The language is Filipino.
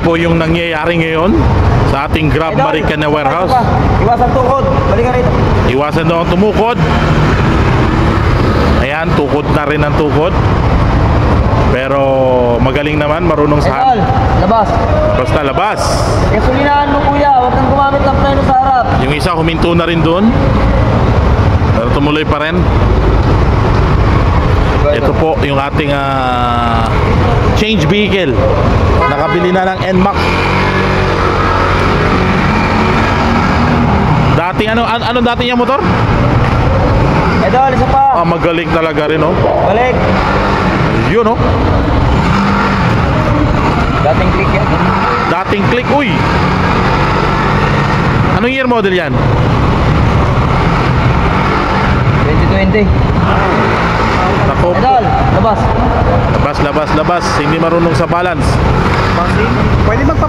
po yung nangyayari ngayon sa ating Grab Marikina warehouse. Iwasan tukod. Balik ka rito. Iwasan daw ang tumukod. Ayan, tukod na rin ang tukod. Pero magaling naman, marunong sa Idol, labas. basta labas. Gasolinahan mo kuya, huwag kang gumamit ng preno sa harap. Yung isa huminto na rin doon, pero tumuloy pa rin. Ito po yung ating change vehicle. Nakabili na ng NMAX. Dati ano dati yung motor? Idol, isa pa. Magaling talaga rin, oh. Balik. Yun, oh. Dating click yan. Dating click, uy. Anong year model yan? 2020. Nako. Idol, labas. Labas. Hindi marunong sa balance. Pwede magpa